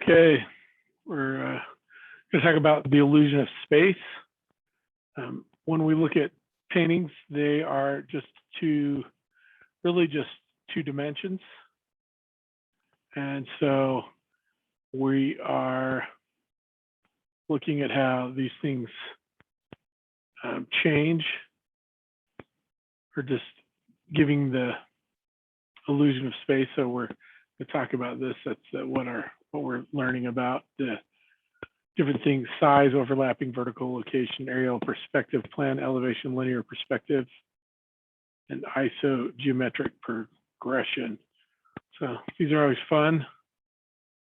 Okay, we're going to talk about the illusion of space. When we look at paintings, they are just really just two dimensions. And so we are looking at how these things change, or just giving the illusion of space. So we're going to talk about this. That's what we're learning about, the different things: size, overlapping, vertical, location, aerial, perspective, plan, elevation, linear perspective, and isogeometric progression. So these are always fun.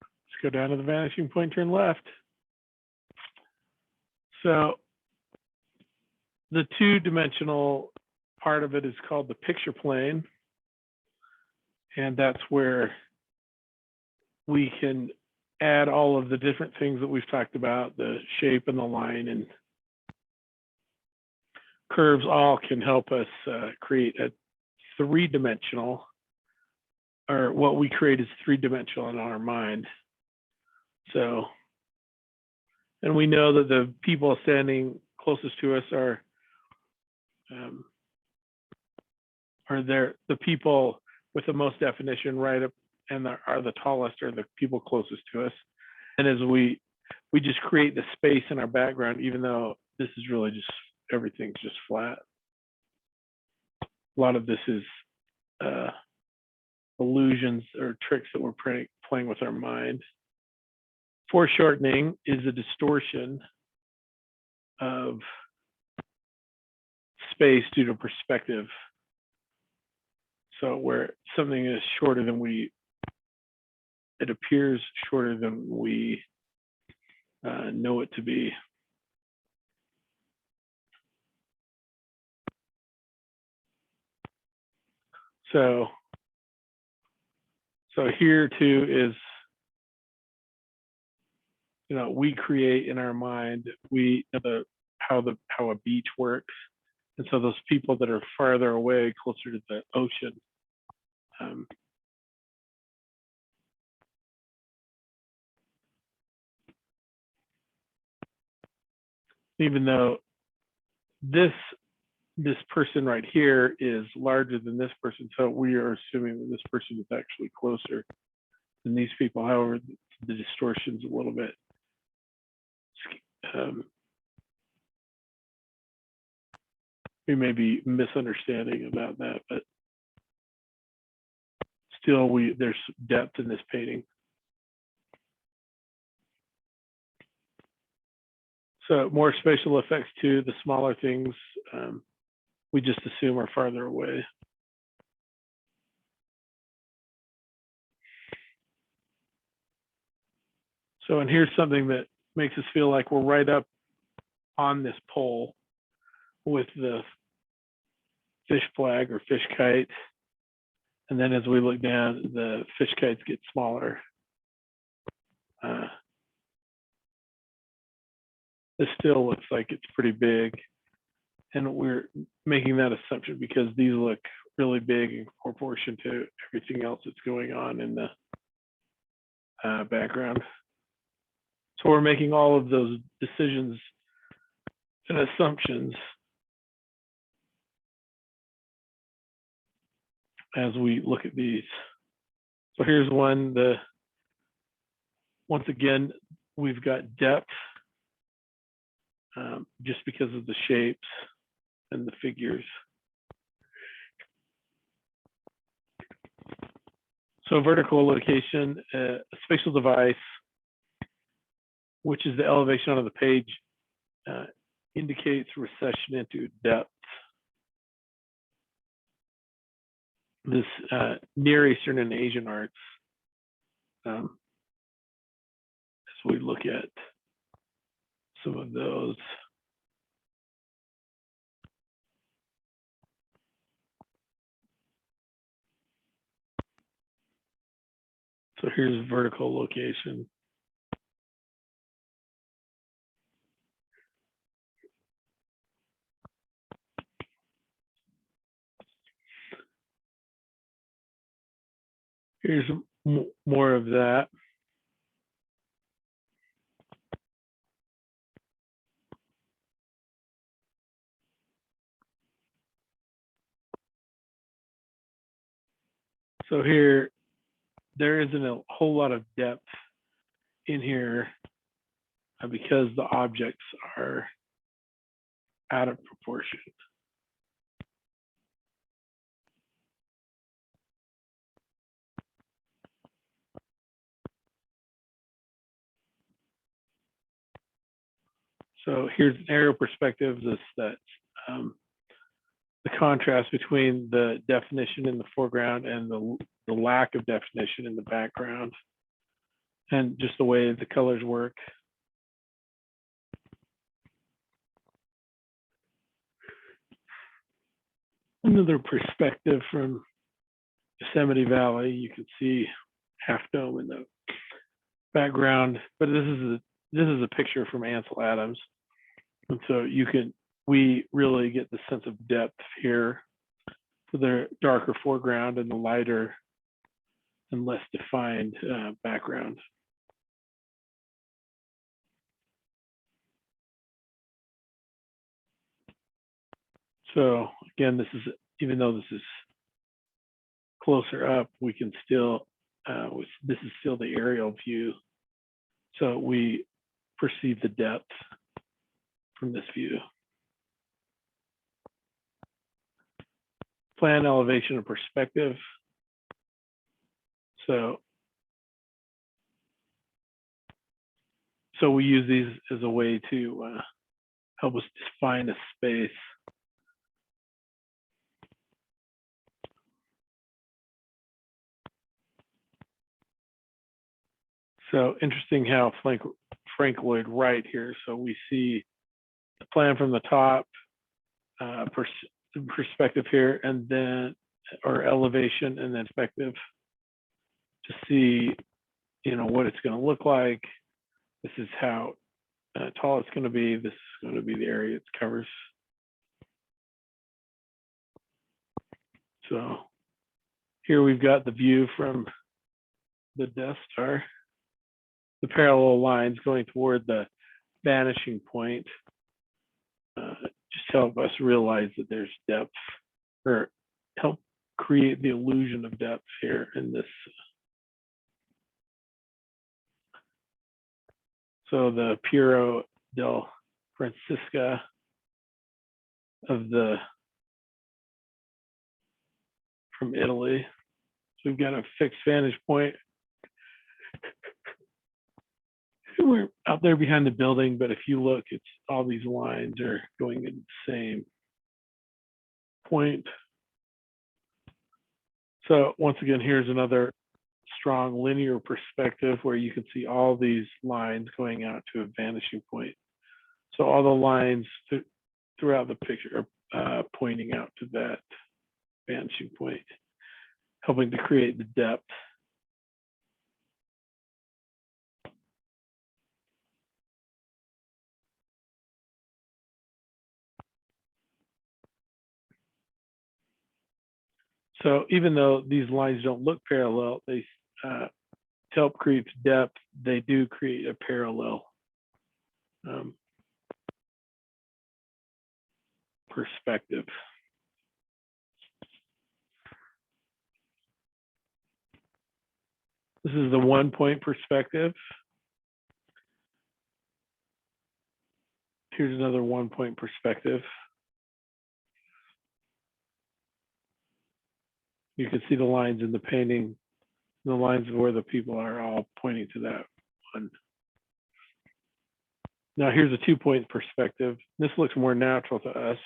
Let's go down to the vanishing point, turn left. So the two-dimensional part of it is called the picture plane. And that's where we can add all of the different things that we've talked about, the shape and the line and curves, all can help us create a three-dimensional, or what we create is three-dimensional in our mind. So, and we know that the people standing closest to us are the people with the most definition, right up, and are the tallest, are the people closest to us. And as we just create the space in our background, even though this is really just, everything's just flat. A lot of this is illusions or tricks that we're playing with our mind. Foreshortening is a distortion of space due to perspective. So where something is shorter than it appears shorter than we know it to be. So here too is, we create in our mind, how a beach works. And so those people that are farther away, closer to the ocean, even though this person right here is larger than this person, so we are assuming that this person is actually closer than these people. However, the distortion's a little bit we may be misunderstanding about that, but still there's depth in this painting. So more spatial effects too. The smaller things we just assume are farther away. So, and here's something that makes us feel like we're right up on this pole with the fish flag or fish kite. And then as we look down, the fish kites get smaller. This still looks like it's pretty big. And we're making that assumption because these look really big in proportion to everything else that's going on in the background. So we're making all of those decisions and assumptions as we look at these. So here's one, once again, we've got depth just because of the shapes and the figures. So vertical location, a spatial device, which is the elevation on the page, indicates recession into depth. This Near Eastern and Asian arts, as we look at some of those. So here's vertical location. Here's more of that. So here, there isn't a whole lot of depth in here because the objects are out of proportion. So here's an aerial perspective. That's the contrast between the definition in the foreground and the lack of definition in the background, and just the way the colors work. Another perspective from Yosemite Valley, you can see Half Dome in the background, but this is a picture from Ansel Adams, and so we really get the sense of depth here for the darker foreground and the lighter and less defined background. So again, this is, even though this is closer up, we can still, this is still the aerial view. So we perceive the depth from this view. Plan, elevation, and perspective. So we use these as a way to help us define a space. So interesting how Frank Lloyd Wright here. So we see the plan from the top, perspective here, and then, or elevation and then perspective, to see, what it's going to look like. This is how tall it's going to be. This is going to be the area it covers. So here we've got the view from the Death Star, the parallel lines going toward the vanishing point. Just help us realize that there's depth, or help create the illusion of depth here in this. So the Piero del Francisca from Italy. So we've got a fixed vantage point. We're out there behind the building, but if you look, it's all these lines are going in the same point. So once again, here's another strong linear perspective where you can see all these lines going out to a vanishing point. So all the lines throughout the picture are pointing out to that vanishing point, helping to create the depth. So even though these lines don't look parallel, they to help create depth, they do create a parallel perspective. This is the 1-point perspective. Here's another 1-point perspective. You can see the lines in the painting, the lines of where the people are all pointing to that one. Now here's a 2-point perspective. This looks more natural to us.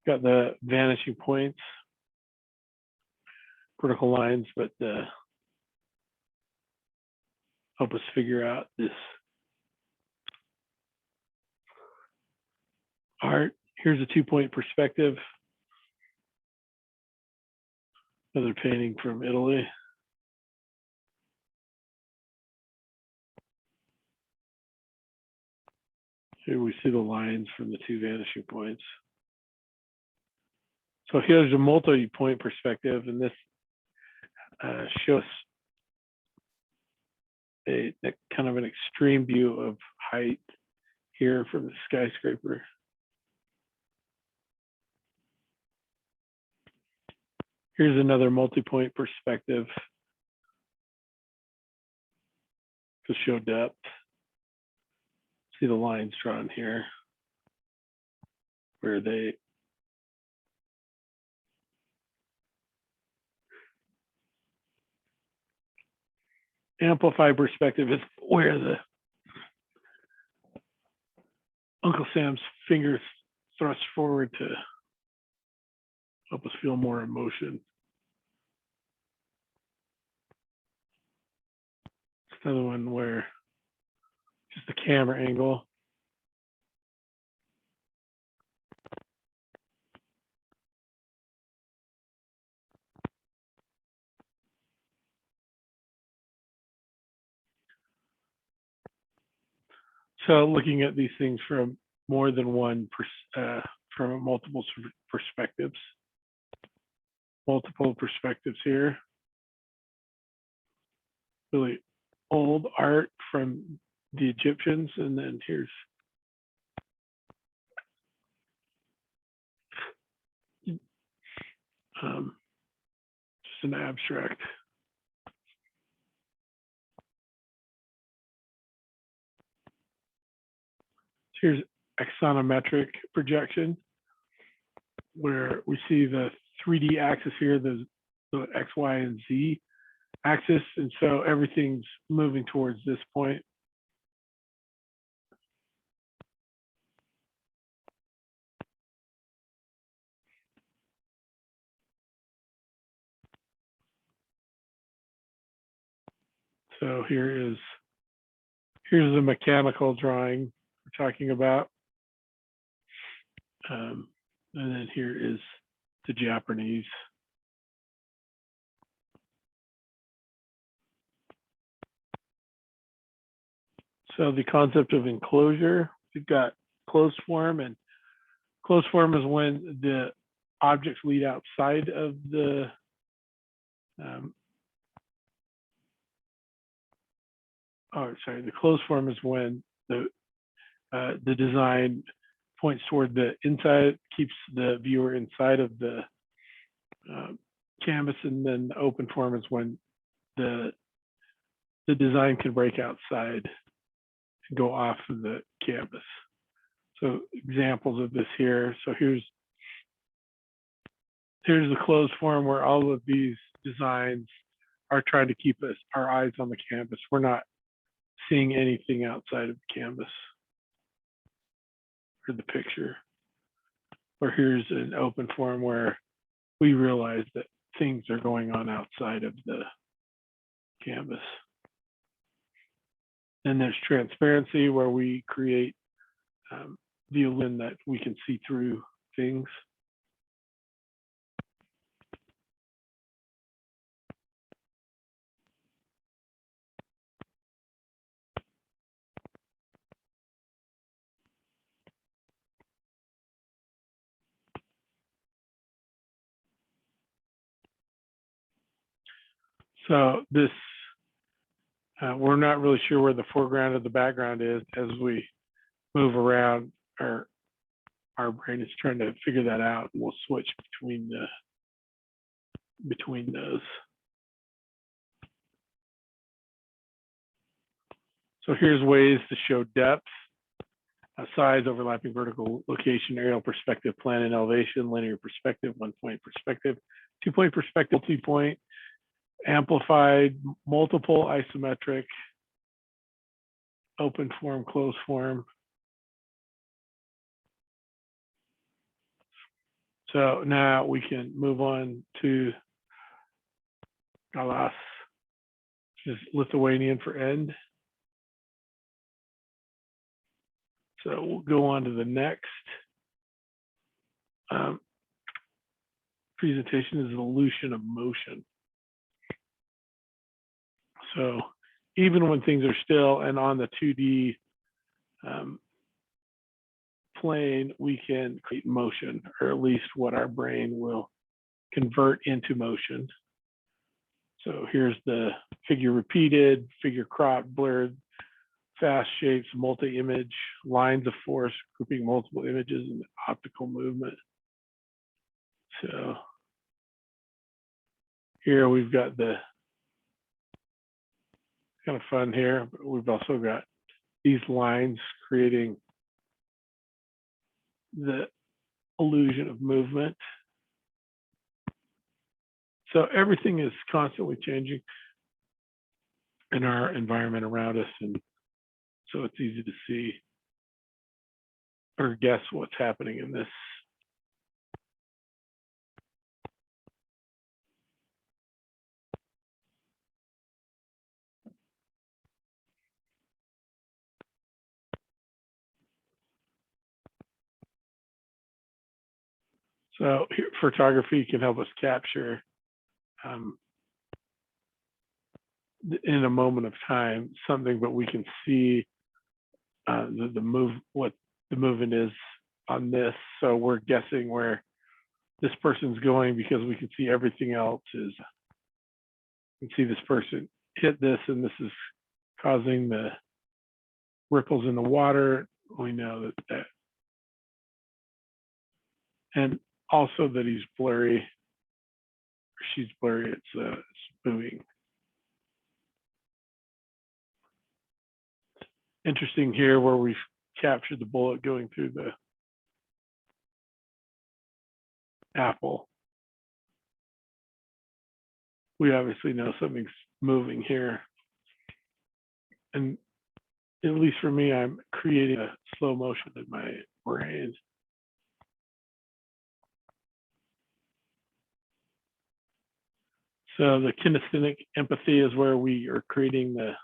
Got the vanishing points, vertical lines, but help us figure out this art. Here's a 2-point perspective. Another painting from Italy. Here we see the lines from the 2 vanishing points. So here's a multi-point perspective, and this shows a kind of an extreme view of height here from the skyscraper. Here's another multi-point perspective to show depth. See the lines drawn here where they amplify perspective is where the Uncle Sam's fingers thrust forward to help us feel more emotion. It's another one where just the camera angle. So looking at these things from more than one, from multiple perspectives. Multiple perspectives here. Really old art from the Egyptians, and then here's just an abstract. Here's axonometric projection, where we see the 3D axis here, the X, Y, and Z axis, and so everything's moving towards this point. So here's a mechanical drawing we're talking about. And then here is the Japanese. So the concept of enclosure, we've got closed form, and closed form is when the objects lead outside of the the closed form is when the design points toward the inside, keeps the viewer inside of the canvas, and then the open form is when the design can break outside and go off of the canvas. So examples of this here. So here's the closed form where all of these designs are trying to keep our eyes on the canvas. We're not seeing anything outside of the canvas or the picture. Or here's an open form where we realize that things are going on outside of the canvas. Then there's transparency, where we create the illusion that we can see through things. So this, we're not really sure where the foreground of the background is as we move around. Our brain is trying to figure that out, and we'll switch between those. So here's ways to show depth, size, overlapping vertical location, aerial perspective, plan and elevation, linear perspective, 1-point perspective, 2-point perspective, 2-point, amplified, multiple isometric, open form, closed form. So now we can move on to Galas, which is Lithuanian for end. So we'll go on to the next presentation, is the illusion of motion. So even when things are still and on the 2D plane, we can create motion, or at least what our brain will convert into motion. So here's the figure repeated, figure cropped, blurred, fast shapes, multi-image, lines of force, grouping multiple images, and optical movement. So here we've got the kind of fun here, but we've also got these lines creating the illusion of movement. So everything is constantly changing in our environment around us, and so it's easy to see or guess what's happening in this. So here, photography can help us capture in a moment of time something, but we can see what the movement is on this. So we're guessing where this person's going because we can see everything else is. You can see this person hit this, and this is causing the ripples in the water. We know that, and also that he's blurry. She's blurry. It's moving. Interesting here where we've captured the bullet going through the apple. We obviously know something's moving here. And at least for me, I'm creating a slow motion in my brain. So the kinesthetic empathy is where we are creating the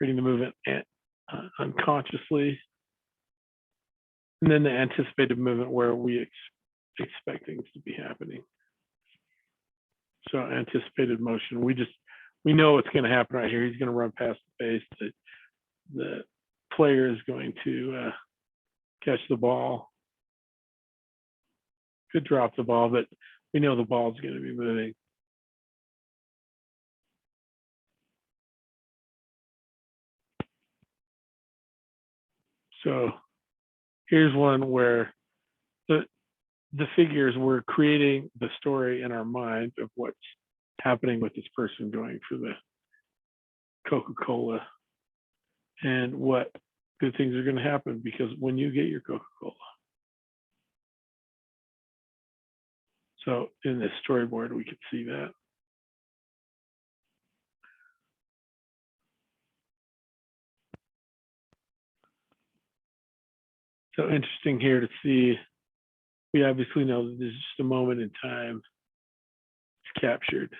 movement unconsciously. And then the anticipated movement where we expect things to be happening. So anticipated motion, we know what's going to happen right here. He's going to run past the base. The player is going to catch the ball. Could drop the ball, but we know the ball is going to be moving. So here's one where the figures, we're creating the story in our mind of what's happening with this person going for the Coca-Cola and what good things are going to happen because when you get your Coca-Cola. So in this storyboard, we could see that. So interesting here to see, we obviously know that there's just a moment in time it's captured.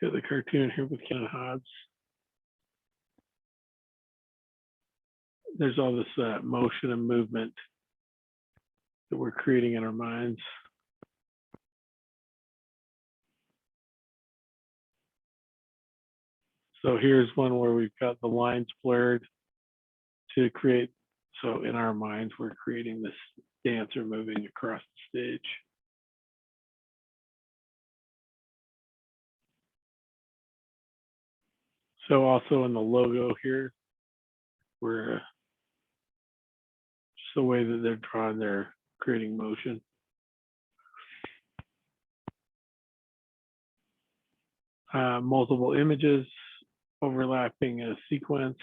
Got the cartoon here with Ken Hobbs. There's all this motion and movement that we're creating in our minds. So here's one where we've got the lines blurred to create. So in our minds, we're creating this dancer moving across the stage. So also in the logo here, we're just the way that they're drawing, they're creating motion. Multiple images overlapping a sequence.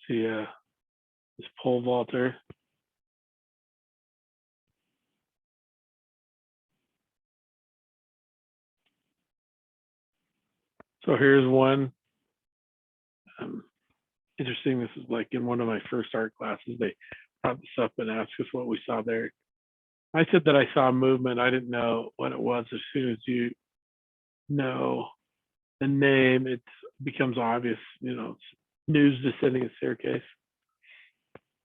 See this pole vaulter. So here's one. Interesting. This is like in one of my first art classes. They brought this up and asked us what we saw there. I said that I saw movement. I didn't know what it was. As soon as you know the name, it becomes obvious. You know, it's news descending a staircase.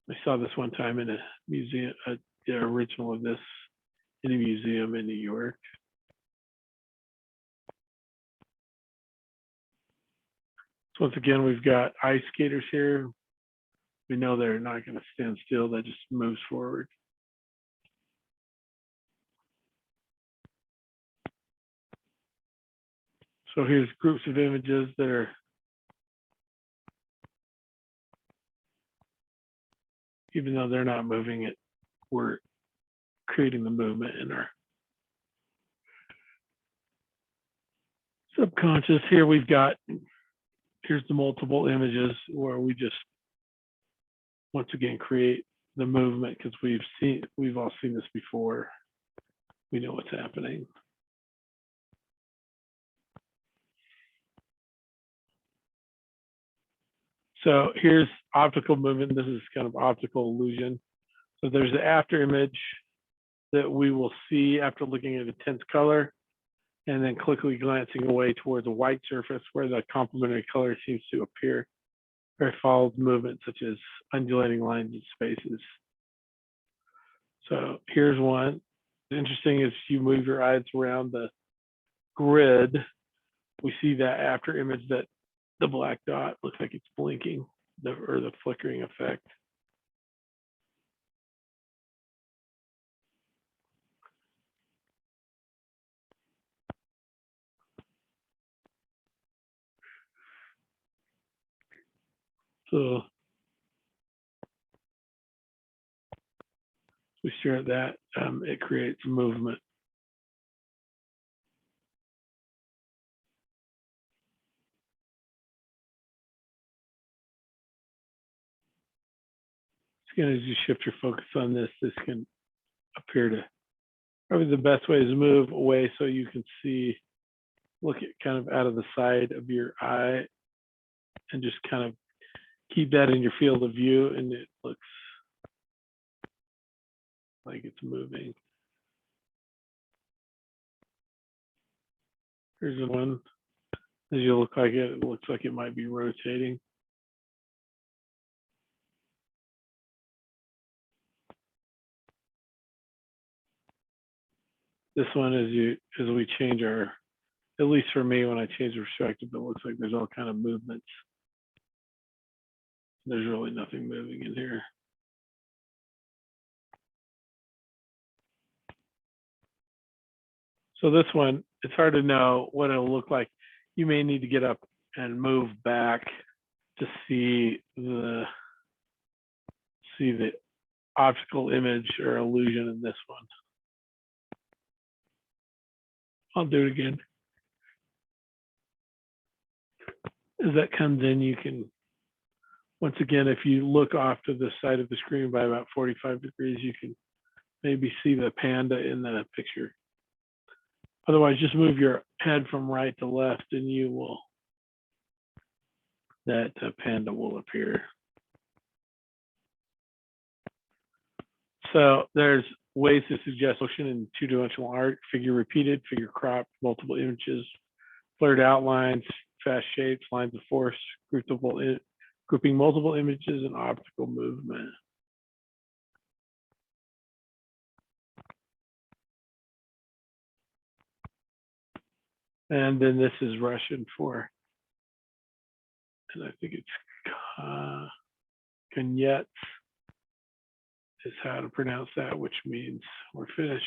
I saw this one time in a museum, the original of this in a museum in New York. So once again, we've got ice skaters here. We know they're not going to stand still. That just moves forward. So here's groups of images that are even though they're not moving it, we're creating the movement in our subconscious. Here we've got, here's the multiple images where we just, once again, create the movement because we've all seen this before. We know what's happening. So here's optical movement. This is kind of optical illusion. So there's the after image that we will see after looking at intense color and then quickly glancing away towards a white surface where the complementary color seems to appear, or follows movement such as undulating lines and spaces. So here's one. Interesting is you move your eyes around the grid, we see that after image that the black dot looks like it's blinking, or the flickering effect. So we stare at that, it creates movement. Again, as you shift your focus on this, this can appear to, probably the best way is to move away so you can see, look at kind of out of the side of your eye and just kind of keep that in your field of view, and it looks like it's moving. Here's the one. As you look like it looks like it might be rotating. This one, as we change our, at least for me, when I change the perspective, it looks like there's all kind of movements. There's really nothing moving in here. So this one, it's hard to know what it'll look like. You may need to get up and move back to see the optical image or illusion in this one. I'll do it again. As that comes in, you can, once again, if you look off to the side of the screen by about 45 degrees, you can maybe see the panda in the picture. Otherwise, just move your head from right to left and you will, that panda will appear. So there's ways to suggest motion in two-dimensional art: figure repeated, figure cropped, multiple images, blurred outlines, fast shapes, lines of force, grouping multiple images, and optical movement. And then this is Russian for, and I think it's Konyets is how to pronounce that, which means we're finished.